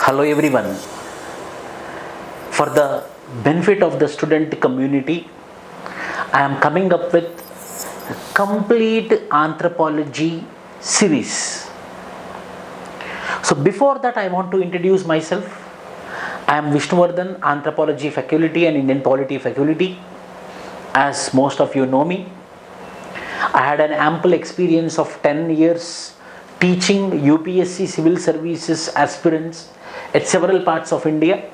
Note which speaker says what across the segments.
Speaker 1: Hello everyone. For the benefit of the student community, I am coming up with complete anthropology series. So before that, I want to introduce myself. I am VISHNU, Anthropology Faculty and Indian Polity Faculty. As most of you know me, I had an ample experience of 10 years teaching UPSC Civil Services aspirants at several parts of India.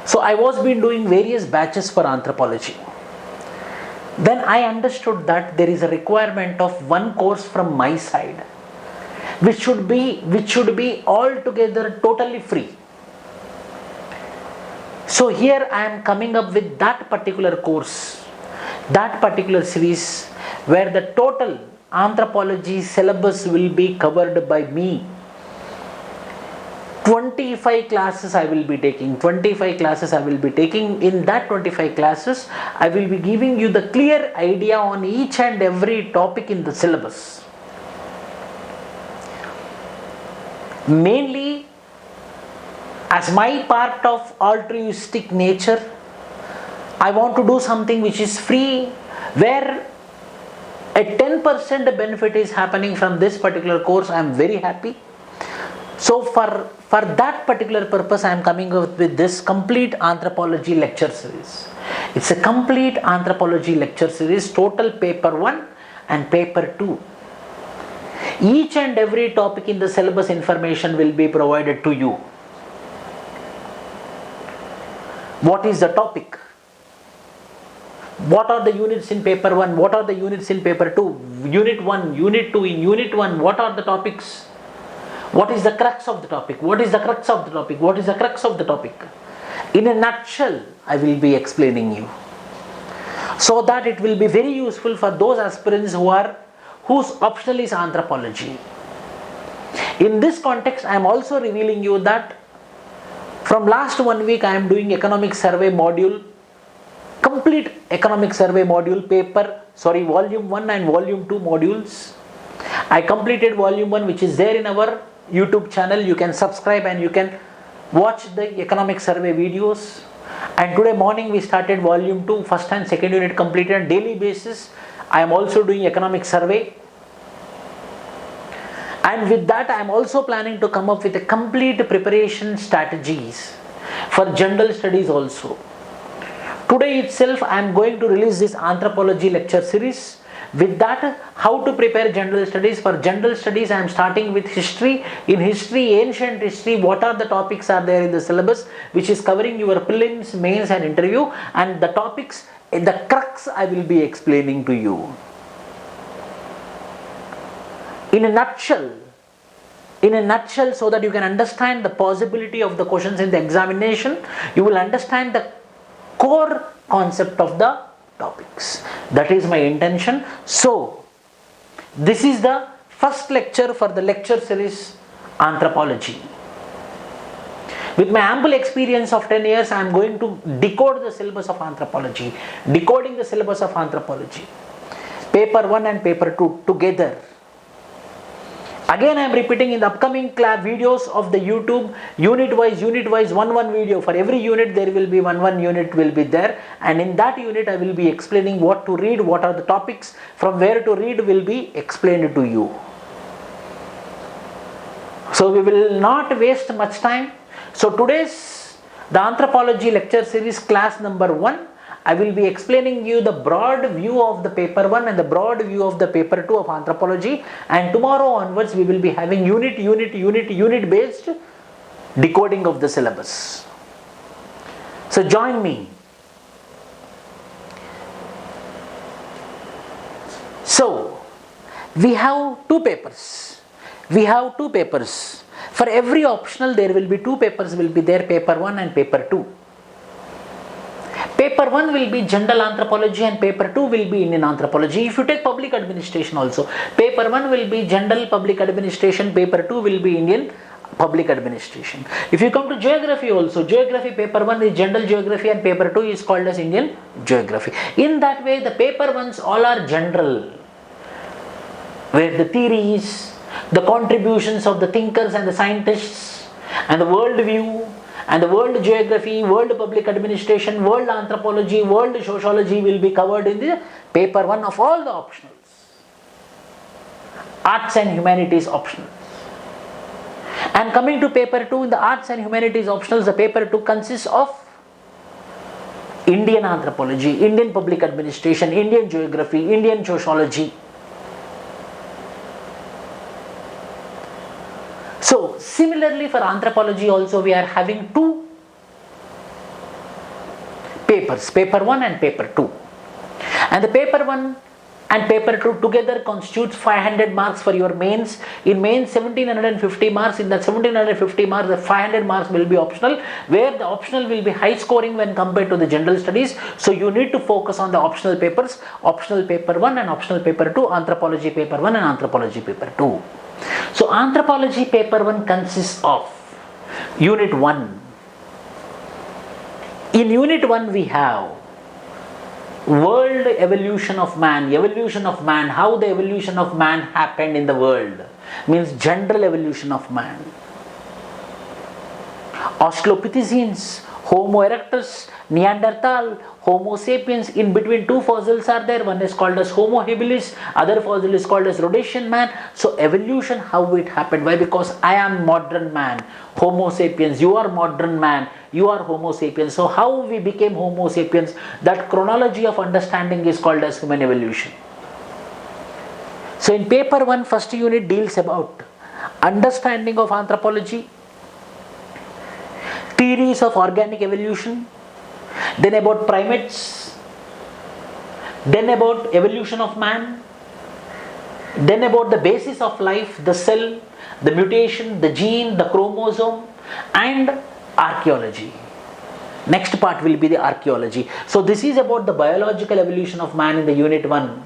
Speaker 1: So I was been doing various batches for anthropology. Then I understood that there is a requirement of one course from my side, which should be altogether totally free. So here I am coming up with that particular course, that particular series, where the total anthropology syllabus will be covered by me. 25 classes I will be taking. In that 25 classes, I will be giving you the clear idea on each and every topic in the syllabus. Mainly, as my part of altruistic nature, I want to do something which is free, where a 10% benefit is happening from this particular course. I am very happy. So for that particular purpose, I am coming up with this complete anthropology lecture series. It's a complete anthropology lecture series, total paper 1 and paper 2. Each and every topic in the syllabus information will be provided to you. What is the topic? What are the units in paper 1? What are the units in paper 2? Unit 1, Unit 2. In Unit 1, what are the topics? What is the crux of the topic? What is the crux of the topic? What is the crux of the topic? In a nutshell, I will be explaining you, so that it will be very useful for those aspirants whose optional is anthropology. In this context, I am also revealing you that from last 1 week I am doing economic survey module, complete economic survey module volume 1 and volume 2 modules. I completed volume 1, which is there in our YouTube channel. You can subscribe and you can watch the economic survey videos. And today morning we started volume 2, first and second unit completed on daily basis. I am also doing economic survey. And with that, I am also planning to come up with a complete preparation strategies for general studies also. Today itself, I am going to release this anthropology lecture series. With that, how to prepare general studies. For general studies, I am starting with history. In history, ancient history, what are the topics are there in the syllabus, which is covering your prelims, mains and interview, and the topics, the crux I will be explaining to you. In a nutshell, so that you can understand the possibility of the questions in the examination, you will understand the core concept of the topics. That is my intention. So, this is the first lecture for the lecture series Anthropology. With my ample experience of 10 years, I am going to decode the syllabus of anthropology. Decoding the syllabus of anthropology. Paper 1 and paper 2 together. Again, I am repeating in the upcoming videos of the YouTube, unit wise, one video. For every unit, there will be one unit will be there. And in that unit, I will be explaining what to read, what are the topics, from where to read will be explained to you. So we will not waste much time. So today's the anthropology lecture series class number 1. I will be explaining you the broad view of the paper 1 and the broad view of the paper 2 of anthropology, and tomorrow onwards we will be having unit based decoding of the syllabus. So join me. So we have two papers. For every optional there will be two papers will be there, paper 1 and paper 2. Paper 1 will be general anthropology and paper 2 will be Indian anthropology. If you take public administration also, paper 1 will be general public administration, paper 2 will be Indian public administration. If you come to geography also, geography paper 1 is general geography and paper 2 is called as Indian geography. In that way, the paper 1s all are general, where the theories, the contributions of the thinkers and the scientists, and the world view and the world geography, world public administration, world anthropology, world sociology will be covered in the paper 1 of all the optionals. Arts and humanities optional. And coming to paper 2, in the arts and humanities optionals, the paper 2 consists of Indian anthropology, Indian public administration, Indian geography, Indian sociology. So similarly for anthropology also we are having 2 papers, paper 1 and paper 2. And the paper 1 and paper 2 together constitutes 500 marks for your mains. In mains 1750 marks. In that 1750 marks, the 500 marks will be optional, where the optional will be high scoring when compared to the general studies. So you need to focus on the optional papers, optional paper 1 and optional paper 2, anthropology paper 1 and anthropology paper 2. So anthropology paper 1 consists of unit 1. In unit 1 we have world evolution of man, how the evolution of man happened in the world, means general evolution of man. Australopithecines, Homo erectus, Neanderthal, Homo sapiens. In between 2 fossils are there. One is called as Homo habilis, other fossil is called as Rhodesian man. So evolution, how it happened. Why? Because I am modern man, Homo sapiens. You are modern man, you are Homo sapiens. So how we became Homo sapiens, that chronology of understanding is called as human evolution. So in paper 1, first unit deals about understanding of anthropology, theories of organic evolution, then about primates, then about evolution of man, then about the basis of life, the cell, the mutation, the gene, the chromosome, and archaeology. Next part will be the archaeology. So this is about the biological evolution of man in the unit 1.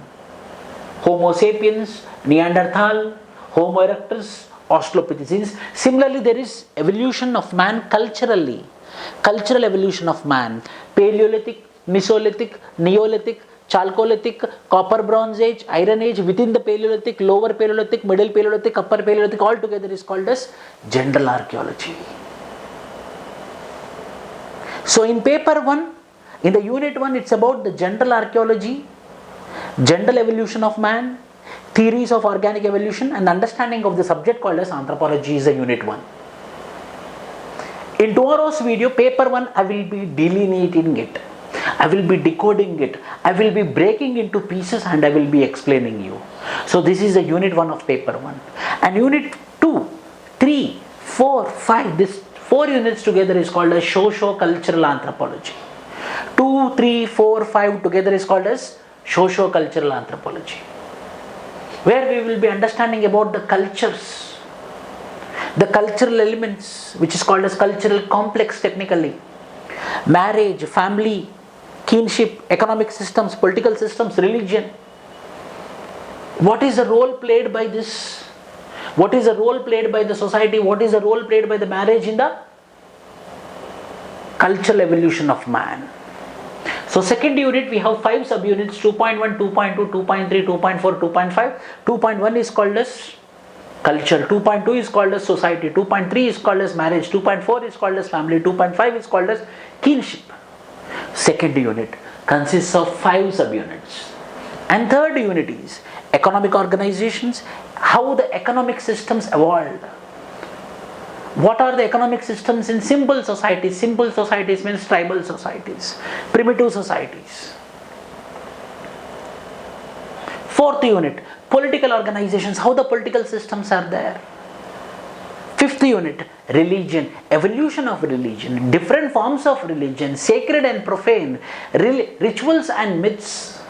Speaker 1: Homo sapiens, Neanderthal, Homo erectus, Australopithecines. Similarly, there is evolution of man culturally. Cultural evolution of man. Paleolithic, Mesolithic, Neolithic, Chalcolithic, Copper Bronze Age, Iron Age. Within the Paleolithic, Lower Paleolithic, Middle Paleolithic, Upper Paleolithic, all together is called as general archaeology. So in paper 1, in the unit 1, it's about the general archaeology, general evolution of man, theories of organic evolution, and understanding of the subject called as anthropology is the unit 1. In tomorrow's video, paper 1, I will be delineating it, I will be decoding it, I will be breaking into pieces, and I will be explaining you. So this is the unit 1 of paper 1. And unit 2, 3, 4, 5, this 4 units together is called as socio-cultural anthropology. 2, 3, 4, 5 together is called as socio-cultural anthropology, where we will be understanding about the cultures, the cultural elements, which is called as cultural complex technically, marriage, family, kinship, economic systems, political systems, religion. What is the role played by this? What is the role played by the society? What is the role played by the marriage in the cultural evolution of man? So second unit we have 5 subunits, 2.1, 2.2, 2.3, 2.4, 2.5. 2.1 is called as culture, 2.2 is called as society, 2.3 is called as marriage, 2.4 is called as family, 2.5 is called as kinship. Second unit consists of 5 subunits. And third unit is economic organizations, how the economic systems evolved. What are the economic systems in simple societies? Simple societies means tribal societies, primitive societies. Fourth unit, political organizations, how the political systems are there. Fifth unit, religion, evolution of religion, different forms of religion, sacred and profane, rituals and myths.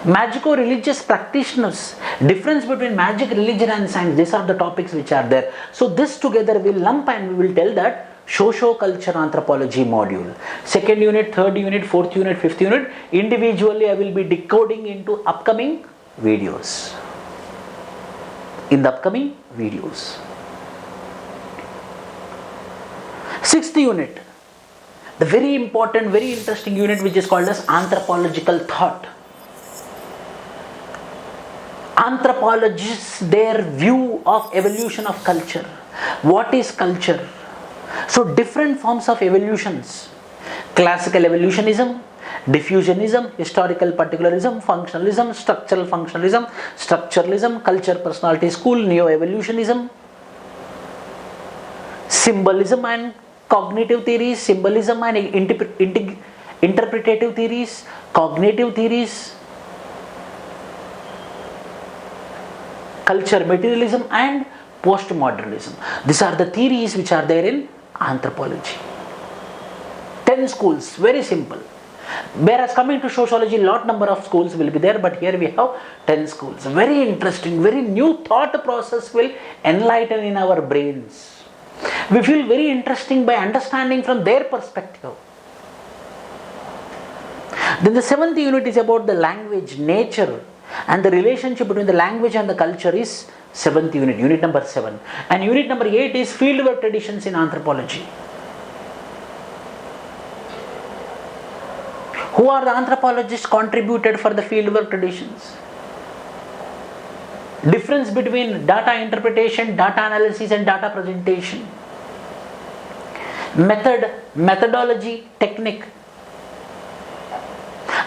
Speaker 1: Magico-religious practitioners, difference between magic, religion and science, these are the topics which are there. So this together will lump and we will tell that socio-culture anthropology module. Second unit, third unit, fourth unit, fifth unit, individually I will be decoding into upcoming videos. In the upcoming videos. Sixth unit, the very important, very interesting unit which is called as anthropological thought. Anthropologists, their view of evolution of culture. What is culture? So different forms of evolutions: classical evolutionism, diffusionism, historical particularism, functionalism, structural functionalism, structuralism, culture personality school, neo-evolutionism, symbolism and cognitive theories, symbolism and interpretative theories, cognitive theories, culture materialism and postmodernism. These are the theories which are there in anthropology. 10 schools, very simple. Whereas coming to sociology, lot number of schools will be there, but here we have 10 schools. Very interesting, very new thought process will enlighten in our brains. We feel very interesting by understanding from their perspective. Then the 7th unit is about the language, nature, and the relationship between the language and the culture is 7th unit, unit number 7. And unit number 8 is fieldwork traditions in anthropology. Who are the anthropologists contributed for the fieldwork traditions? Difference between data interpretation, data analysis and data presentation. Method, methodology, technique.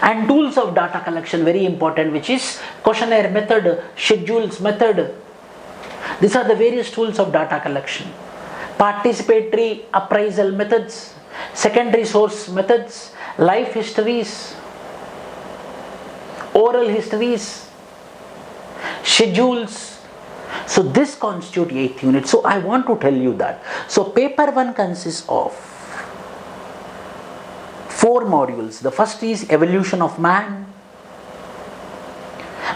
Speaker 1: And tools of data collection, very important, which is questionnaire method, schedules method. These are the various tools of data collection. Participatory appraisal methods, secondary source methods, life histories, oral histories, schedules. So this constitutes 8th unit. So I want to tell you that. So paper 1 consists of 4 modules. The first is evolution of man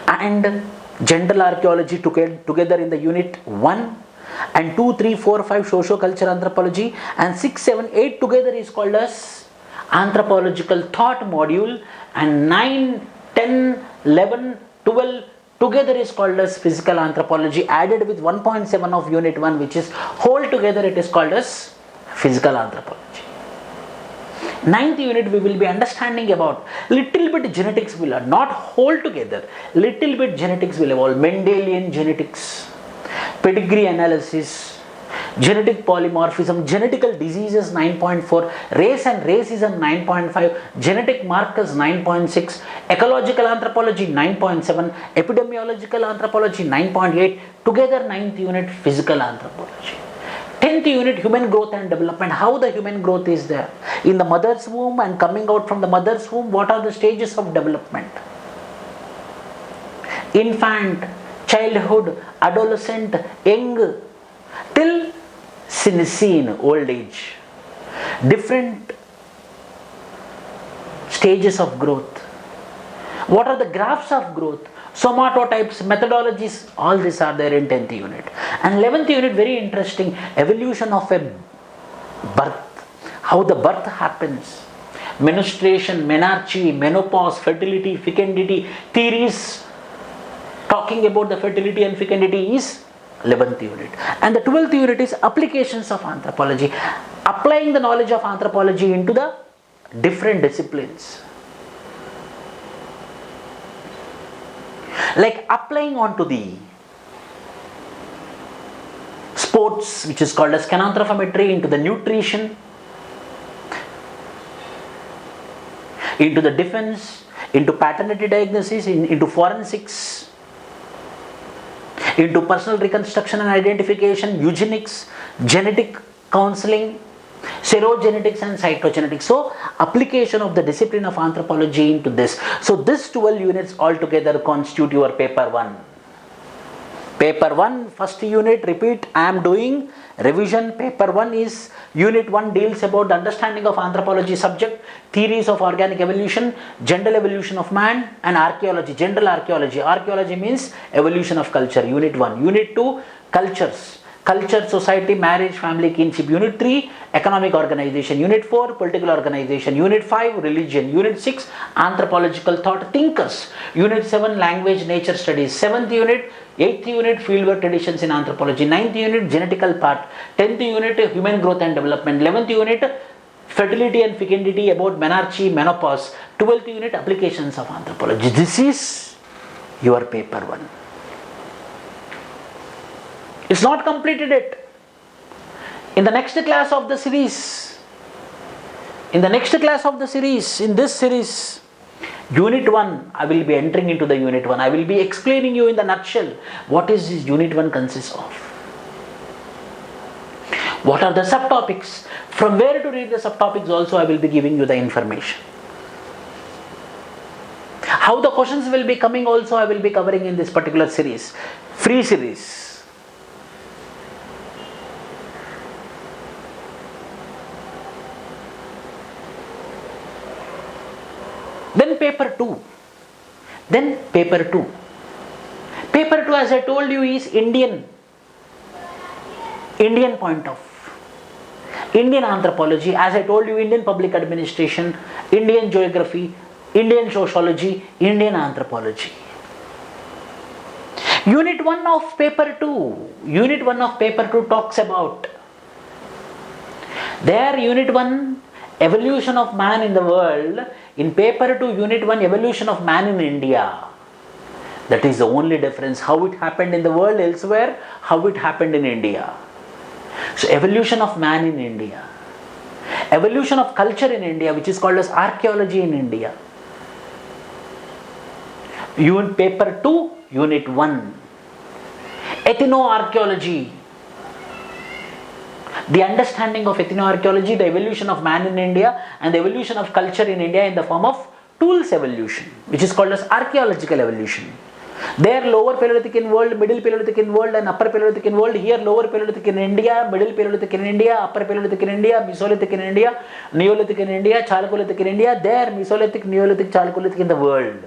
Speaker 1: and general archaeology together in the unit 1, and 2, 3, 4, 5 socio-culture anthropology, and 6, 7, 8 together is called as anthropological thought module, and 9, 10, 11, 12 together is called as physical anthropology, added with 1.7 of unit 1, which is whole together it is called as physical anthropology. 9th unit we will be understanding about little bit genetics will learn, not whole together, little bit genetics will evolve, Mendelian genetics, pedigree analysis, genetic polymorphism, genetical diseases 9.4, race and racism 9.5, genetic markers 9.6, ecological anthropology 9.7, epidemiological anthropology 9.8, together 9th unit physical anthropology. 10th unit human growth and development, how the human growth is there in the mother's womb and coming out from the mother's womb, what are the stages of development, infant, childhood, adolescent, young till senescene, old age, different stages of growth, what are the graphs of growth, somatotypes, methodologies, all these are there in 10th unit. And 11th unit, very interesting, evolution of a birth, how the birth happens, menstruation, menarche, menopause, fertility, fecundity, theories talking about the fertility and fecundity is 11th unit. And the 12th unit is applications of anthropology, applying the knowledge of anthropology into the different disciplines. Like applying onto the sports, which is called as cananthropometry, into the nutrition, into the defense, into paternity diagnosis, into forensics, into personal reconstruction and identification, eugenics, genetic counseling, serogenetics and cytogenetics. So application of the discipline of anthropology into this. So this 12 units altogether constitute your paper 1. Paper 1, first unit, repeat, I am doing revision. Paper 1 is unit 1 deals about understanding of anthropology subject, theories of organic evolution, general evolution of man, and archaeology, general archaeology. Archaeology means evolution of culture, unit 1. Unit 2, cultures. Culture, society, marriage, family, kinship. Unit 3, economic organization. Unit 4, political organization. Unit 5, religion. Unit 6, anthropological thought, thinkers. Unit 7, language, nature studies. 7th unit, 8th unit, fieldwork traditions in anthropology. 9th unit, genetical part. 10th unit, human growth and development. 11th unit, fertility and fecundity, about menarche, menopause. 12th unit, applications of anthropology. This is your paper 1. It's not completed yet. In the next class of the series, in this series, Unit 1, I will be entering into the Unit 1. I will be explaining you in the nutshell what is this Unit 1 consists of. What are the subtopics? From where to read the subtopics also I will be giving you the information. How the questions will be coming also I will be covering in this particular series. Free series. Then paper 2. Paper 2 as I told you is Indian point of. Indian anthropology, as I told you, Indian public administration, Indian geography, Indian sociology, Indian anthropology. Unit 1 of paper 2 talks about there Unit 1 evolution of man in the world. In paper 2 Unit 1 evolution of man in India. That is the only difference. How it happened in the world elsewhere, how it happened in India. So evolution of man in India. Evolution of culture in India, which is called as archaeology in India. Paper 2, Unit 1. Ethno-archaeology. The understanding of ethno-archaeology, the evolution of man in India and the evolution of culture in India in the form of tools evolution, which is called as archaeological evolution. There lower Paleolithic world, middle Paleolithic world and upper Paleolithic world. Here lower Paleolithic in India, middle Paleolithic in India, upper Paleolithic in India, Mesolithic in India, Neolithic in India, Chalcolithic in India. There Mesolithic, Neolithic, Chalcolithic in the world.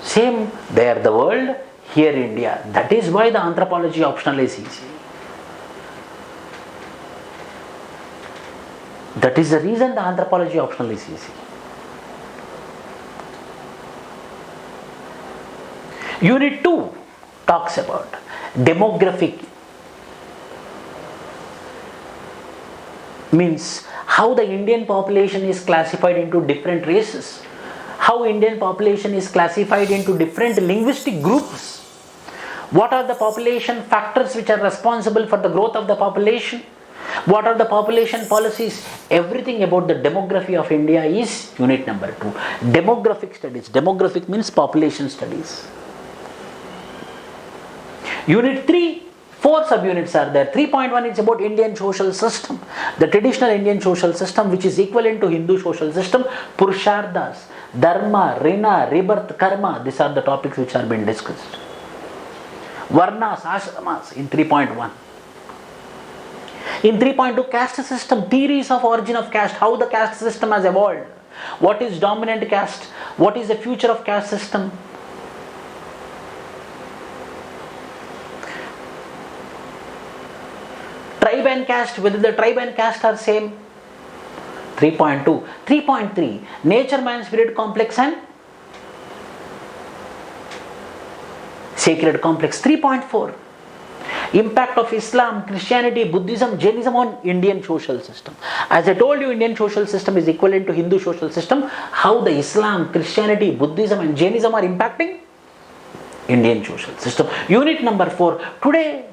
Speaker 1: Same there the world, here India. That is why the anthropology optional is easy. That is the reason the anthropology optional is easy. Unit 2 talks about demographic, means how the Indian population is classified into different races, how Indian population is classified into different linguistic groups, what are the population factors which are responsible for the growth of the population, what are the population policies, everything about the demography of India is unit number 2. Demographic studies. Demographic means population studies. Unit 3, 4 subunits are there. 3.1 is about Indian social system, the traditional Indian social system which is equivalent to Hindu social system. Purusharthas, Dharma, Rina, Rebirth, Karma, these are the topics which are being discussed. Varnas, Ashramas in 3.1. In 3.2, caste system, theories of origin of caste, how the caste system has evolved. What is dominant caste? What is the future of caste system? Tribe and caste, whether the tribe and caste are same. 3.2. 3.3, nature man spirit complex and sacred complex. 3.4, impact of Islam, Christianity, Buddhism, Jainism on Indian social system. As I told you, Indian social system is equivalent to Hindu social system. How the Islam, Christianity, Buddhism and Jainism are impacting Indian social system. Unit number 4. Today,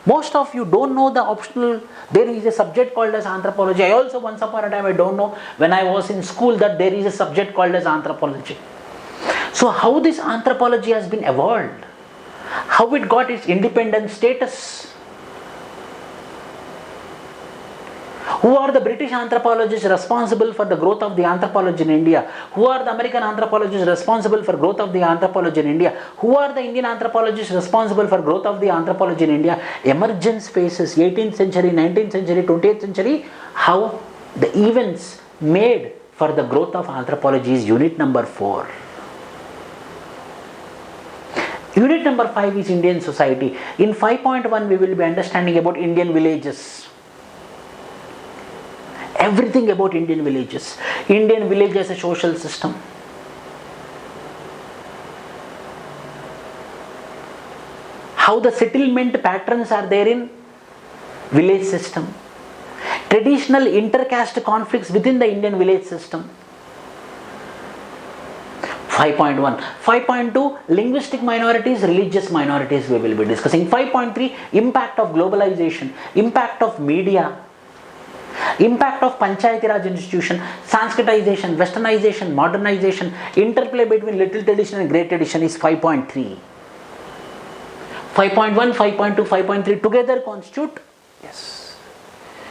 Speaker 1: most of you don't know the optional. There is a subject called as anthropology. I also once upon a time, I don't know when I was in school that there is a subject called as anthropology. So how this anthropology has been evolved, how it got its independent status. Who are the British anthropologists responsible for the growth of the anthropology in India? Who are the American anthropologists responsible for growth of the anthropology in India? Who are the Indian anthropologists responsible for growth of the anthropology in India? Emergence phases, 18th century, 19th century, 20th century, how the events made for the growth of anthropology is unit number 4. Unit number 5 is Indian society. In 5.1 we will be understanding about Indian villages. Everything about Indian villages. Indian village as a social system. How the settlement patterns are there in village system. Traditional intercaste conflicts within the Indian village system. 5.1. 5.2 linguistic minorities, religious minorities we will be discussing. 5.3 impact of globalization, impact of media, impact of Panchayati Raj institution, Sanskritization, Westernization, modernization, interplay between little tradition and great tradition is 5.3. 5.1, 5.2, 5.3 together constitute, yes,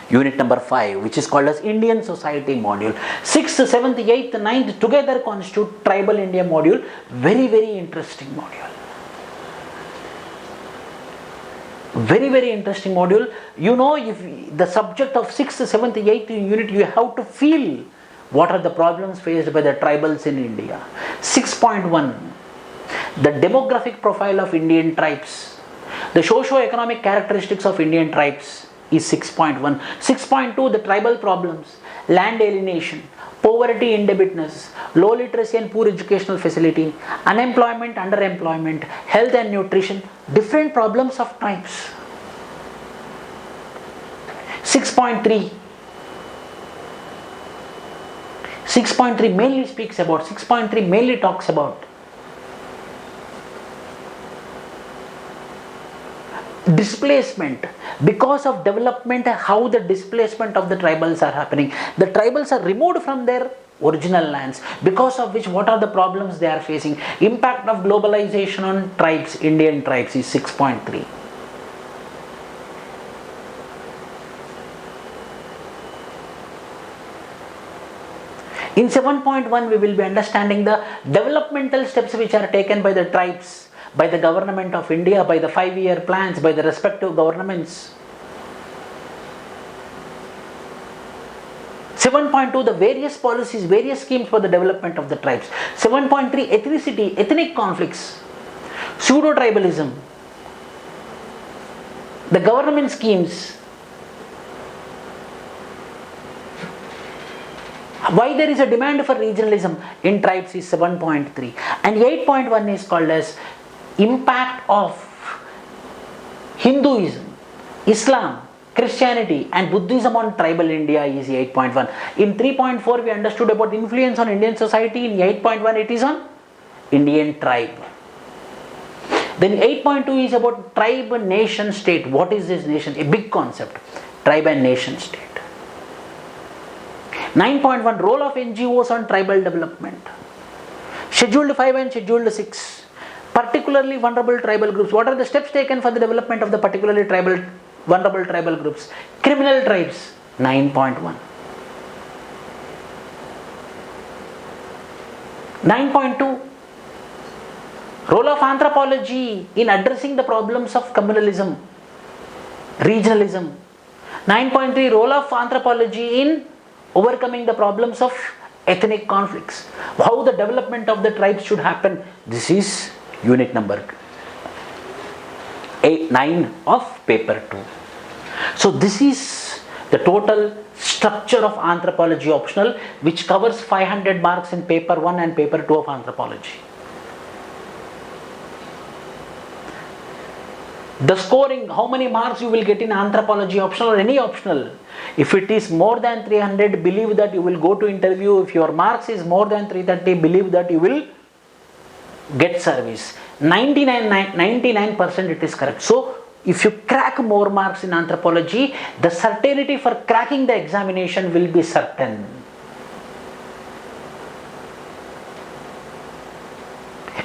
Speaker 1: unit number 5, which is called as Indian Society module. 6th, 7th, 8th, 9th together constitute Tribal India module. Very, very interesting module. Very, very interesting module. You know, if the subject of 6th, 7th, 8th unit, you have to feel what are the problems faced by the tribals in India. 6.1, the demographic profile of Indian tribes, the socio-economic characteristics of Indian tribes is 6.1. 6.2, the tribal problems, land alienation, poverty, indebtedness, low literacy and poor educational facility, unemployment, underemployment, health and nutrition, different problems of tribes. 6.3. 6.3 mainly speaks about, 6.3 mainly talks about displacement. Because of development, how the displacement of the tribals are happening. The tribals are removed from their original lands, because of which what are the problems they are facing. Impact of globalization on tribes, Indian tribes is 6.3. In 7.1 we will be understanding the developmental steps which are taken by the tribes, by the government of India, by the 5-year plans, by the respective governments. 7.2, the various policies, various schemes for the development of the tribes. 7.3, ethnicity, ethnic conflicts, pseudo-tribalism, the government schemes, why there is a demand for regionalism in tribes is 7.3. And 8.1 is called as impact of Hinduism, Islam, Christianity and Buddhism on tribal India is 8.1. In 3.4 we understood about influence on Indian society. In 8.1 it is on Indian tribe. Then 8.2 is about tribe, nation, state. What is this nation? A big concept. Tribe and nation state. 9.1 role of NGOs on tribal development. Scheduled 5 and Scheduled 6. Particularly vulnerable tribal groups. What are the steps taken for the development of the particularly vulnerable tribal groups? Criminal tribes. 9.1. 9.2 role of anthropology in addressing the problems of communalism, regionalism. 9.3 role of anthropology in overcoming the problems of ethnic conflicts, how the development of the tribes should happen. This is unit number 9 of paper 2. So this is the total structure of anthropology optional, which covers 500 marks in paper 1 and paper 2 of anthropology. The scoring, how many marks you will get in anthropology optional or any optional. If it is more than 300, believe that you will go to interview. If your marks is more than 330, believe that you will get service. 99% it is correct. So if you crack more marks in anthropology, the certainty for cracking the examination will be certain.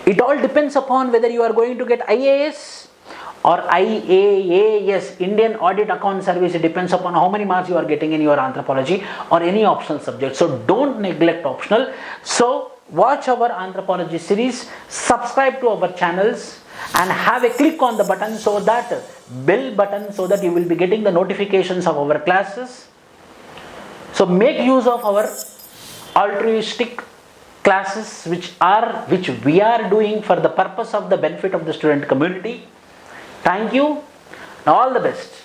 Speaker 1: It all depends upon whether you are going to get IAS or IAAS, Indian Audit Account Service. It depends upon how many marks you are getting in your anthropology or any optional subject. So don't neglect optional. So watch our anthropology series, subscribe to our channels and have a click on the button, so that bell button, so that you will be getting the notifications of our classes. So make use of our altruistic classes which we are doing for the purpose of the benefit of the student community. Thank you. All the best.